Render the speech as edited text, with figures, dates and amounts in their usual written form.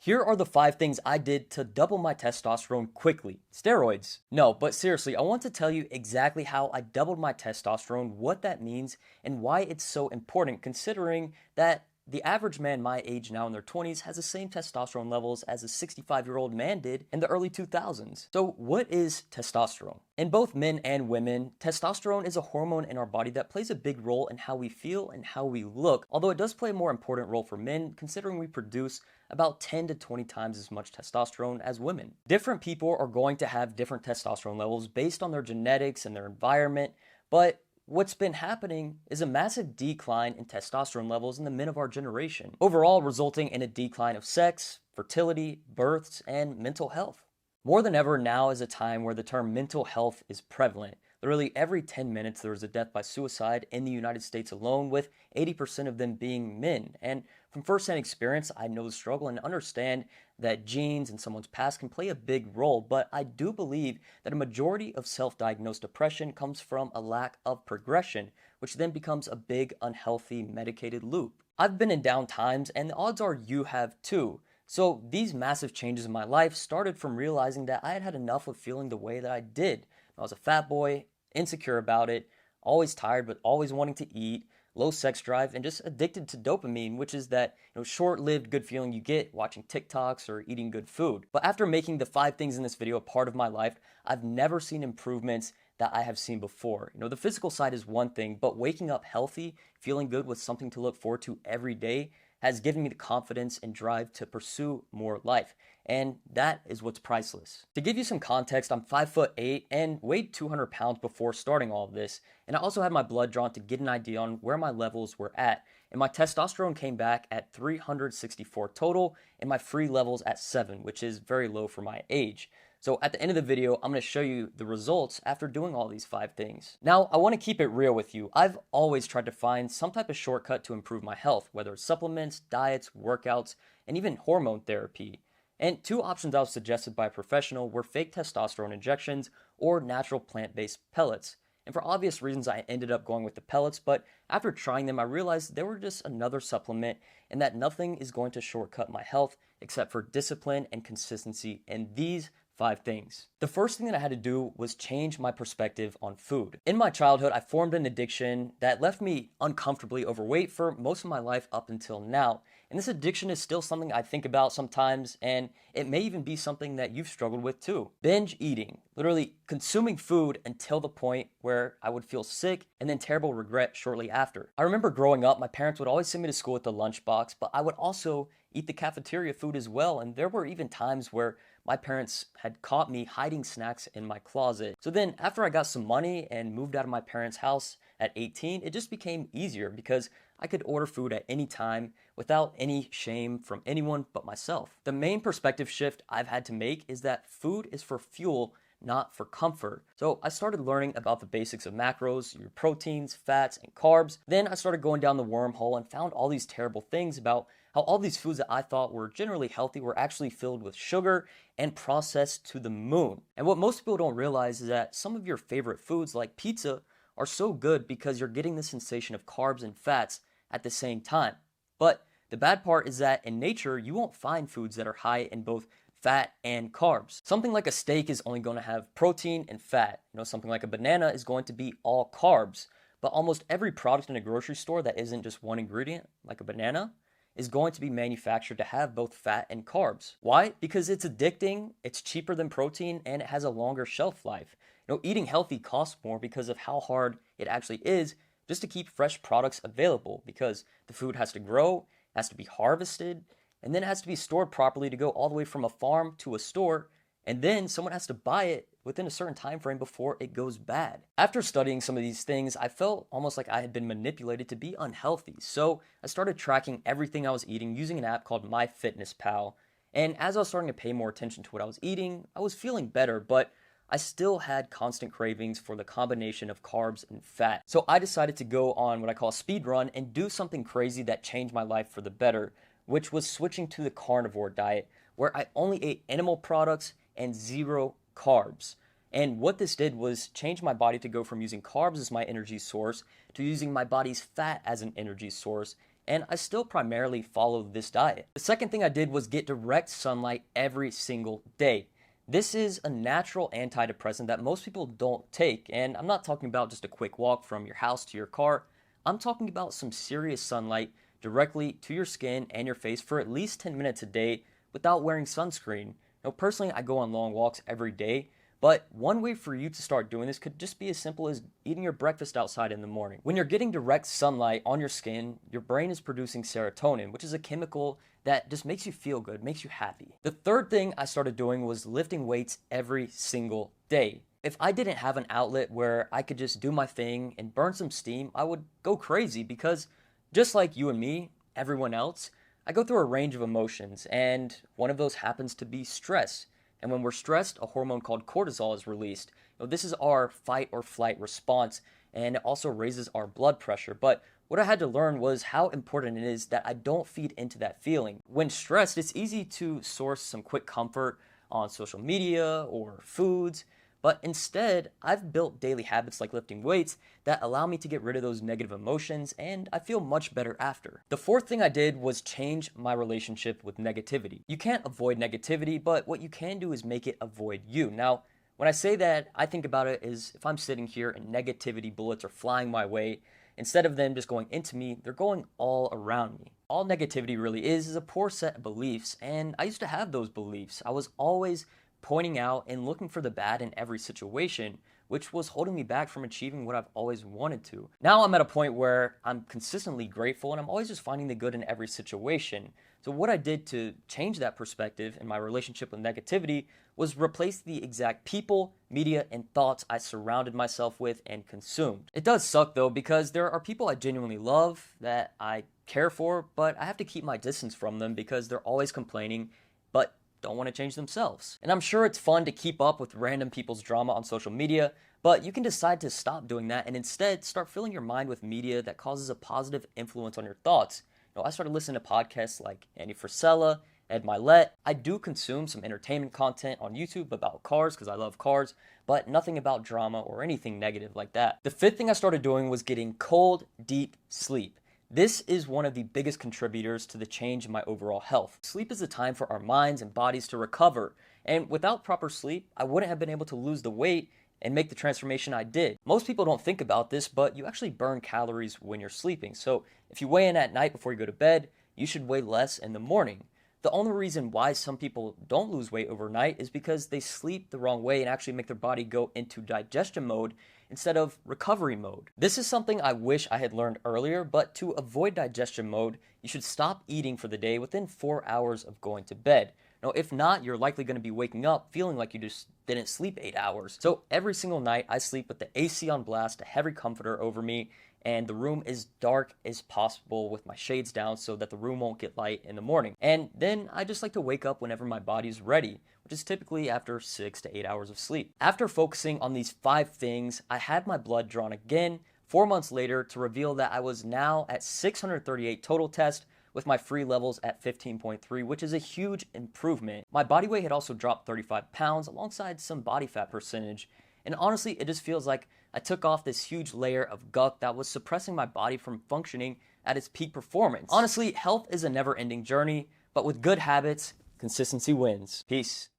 Here are the 5 things I did to double my testosterone quickly. Steroids. No, but seriously, I want to tell you exactly how I doubled my testosterone, what that means, and why it's so important considering that the average man my age now in their 20s has the same testosterone levels as a 65-year-old man did in the early 2000s. So, what is testosterone? In both men and women, testosterone is a hormone in our body that plays a big role in how we feel and how we look, although it does play a more important role for men considering we produce about 10 to 20 times as much testosterone as women. Different people are going to have different testosterone levels based on their genetics and their environment, but what's been happening is a massive decline in testosterone levels in the men of our generation, overall resulting in a decline of sex, fertility, births, and mental health. More than ever, now is a time where the term mental health is prevalent. Literally every 10 minutes, there is a death by suicide in the United States alone, with 80% of them being men. And from firsthand experience, I know the struggle and understand that genes and someone's past can play a big role, but I do believe that a majority of self-diagnosed depression comes from a lack of progression, which then becomes a big, unhealthy, medicated loop. I've been in down times, and the odds are you have too. So these massive changes in my life started from realizing that I had had enough of feeling the way that I did. I was a fat boy, insecure about it, always tired but always wanting to eat, low sex drive, and just addicted to dopamine, which is that short-lived good feeling you get watching TikToks or eating good food. But after making the 5 things in this video a part of my life, I've never seen improvements that I have seen before. The physical side is one thing, but waking up healthy, feeling good with something to look forward to every day has given me the confidence and drive to pursue more life. And that is what's priceless. To give you some context, I'm 5'8" and weighed 200 pounds before starting all of this. And I also had my blood drawn to get an idea on where my levels were at. And my testosterone came back at 364 total, and my free levels at 7, which is very low for my age. So at the end of the video, I'm going to show you the results after doing all these 5 things. Now, I want to keep it real with you. I've always tried to find some type of shortcut to improve my health, whether it's supplements, diets, workouts, and even hormone therapy. And 2 options I was suggested by a professional were fake testosterone injections or natural plant-based pellets. And for obvious reasons, I ended up going with the pellets, but after trying them, I realized they were just another supplement and that nothing is going to shortcut my health except for discipline and consistency in these 5 things. The first thing that I had to do was change my perspective on food. In my childhood, I formed an addiction that left me uncomfortably overweight for most of my life up until now. And this addiction is still something I think about sometimes, and it may even be something that you've struggled with too. Binge eating, literally consuming food until the point where I would feel sick and then terrible regret shortly after. I remember growing up, my parents would always send me to school with the lunchbox, but I would also eat the cafeteria food as well, and there were even times where my parents had caught me hiding snacks in my closet. So then after I got some money and moved out of my parents' house at 18, it just became easier because I could order food at any time without any shame from anyone but myself. The main perspective shift I've had to make is that food is for fuel, not for comfort. So I started learning about the basics of macros, your proteins, fats, and carbs. Then I started going down the wormhole and found all these terrible things about how all these foods that I thought were generally healthy were actually filled with sugar and processed to the moon. And what most people don't realize is that some of your favorite foods like pizza are so good because you're getting the sensation of carbs and fats at the same time. But the bad part is that in nature, you won't find foods that are high in both fat and carbs. Something like a steak is only going to have protein and fat. Something like a banana is going to be all carbs. But almost every product in a grocery store that isn't just one ingredient, like a banana, is going to be manufactured to have both fat and carbs. Why? Because it's addicting, it's cheaper than protein, and it has a longer shelf life. Eating healthy costs more because of how hard it actually is just to keep fresh products available, because the food has to grow, has to be harvested, and then it has to be stored properly to go all the way from a farm to a store, and then someone has to buy it within a certain time frame before it goes bad. After studying some of these things, I felt almost like I had been manipulated to be unhealthy. So I started tracking everything I was eating using an app called MyFitnessPal. And as I was starting to pay more attention to what I was eating, I was feeling better, but I still had constant cravings for the combination of carbs and fat. So I decided to go on what I call a speed run and do something crazy that changed my life for the better, which was switching to the carnivore diet, where I only ate animal products and 0 carbs. And what this did was change my body to go from using carbs as my energy source to using my body's fat as an energy source. and I still primarily follow this diet. The second thing I did was get direct sunlight every single day. This is a natural antidepressant that most people don't take, and I'm not talking about just a quick walk from your house to your car. I'm talking about some serious sunlight directly to your skin and your face for at least 10 minutes a day without wearing sunscreen. Now, personally, I go on long walks every day, but one way for you to start doing this could just be as simple as eating your breakfast outside in the morning. When you're getting direct sunlight on your skin, your brain is producing serotonin, which is a chemical that just makes you feel good, makes you happy. The third thing I started doing was lifting weights every single day. If I didn't have an outlet where I could just do my thing and burn some steam, I would go crazy because just like you and me, everyone else, I go through a range of emotions, and one of those happens to be stress. And when we're stressed, a hormone called cortisol is released. This is our fight or flight response, and it also raises our blood pressure. But what I had to learn was how important it is that I don't feed into that feeling. When stressed, it's easy to source some quick comfort on social media or foods, but instead, I've built daily habits like lifting weights that allow me to get rid of those negative emotions, and I feel much better after. The fourth thing I did was change my relationship with negativity. You can't avoid negativity, but what you can do is make it avoid you. Now, when I say that, I think about it as if I'm sitting here and negativity bullets are flying my way, instead of them just going into me, they're going all around me. All negativity really is a poor set of beliefs, and I used to have those beliefs. I was always pointing out and looking for the bad in every situation, which was holding me back from achieving what I've always wanted to. Now I'm at a point where I'm consistently grateful and I'm always just finding the good in every situation. So what I did to change that perspective in my relationship with negativity was replace the exact people, media, and thoughts I surrounded myself with and consumed. It does suck though, because there are people I genuinely love, that I care for, but I have to keep my distance from them because they're always complaining, but don't want to change themselves. And I'm sure it's fun to keep up with random people's drama on social media, but you can decide to stop doing that and instead start filling your mind with media that causes a positive influence on your thoughts. I started listening to podcasts like Andy Frisella, Ed Milet. I do consume some entertainment content on YouTube about cars because I love cars, but nothing about drama or anything negative like that. The fifth thing I started doing was getting cold, deep sleep. This is one of the biggest contributors to the change in my overall health. Sleep is a time for our minds and bodies to recover, and without proper sleep, I wouldn't have been able to lose the weight and make the transformation I did. Most people don't think about this, but you actually burn calories when you're sleeping. So if you weigh in at night before you go to bed, you should weigh less in the morning. The only reason why some people don't lose weight overnight is because they sleep the wrong way and actually make their body go into digestion mode instead of recovery mode. This is something I wish I had learned earlier, but to avoid digestion mode, you should stop eating for the day within 4 hours of going to bed. Now, if not, you're likely going to be waking up feeling like you just didn't sleep 8 hours. So every single night, I sleep with the AC on blast, a heavy comforter over me, and the room as dark as possible with my shades down so that the room won't get light in the morning. And then I just like to wake up whenever my body's ready, which is typically after 6 to 8 hours of sleep. After focusing on these 5 things, I had my blood drawn again 4 months later to reveal that I was now at 638 total tests with my free levels at 15.3, which is a huge improvement. My body weight had also dropped 35 pounds alongside some body fat percentage. And honestly, it just feels like I took off this huge layer of gunk that was suppressing my body from functioning at its peak performance. Honestly, health is a never-ending journey, but with good habits, consistency wins. Peace.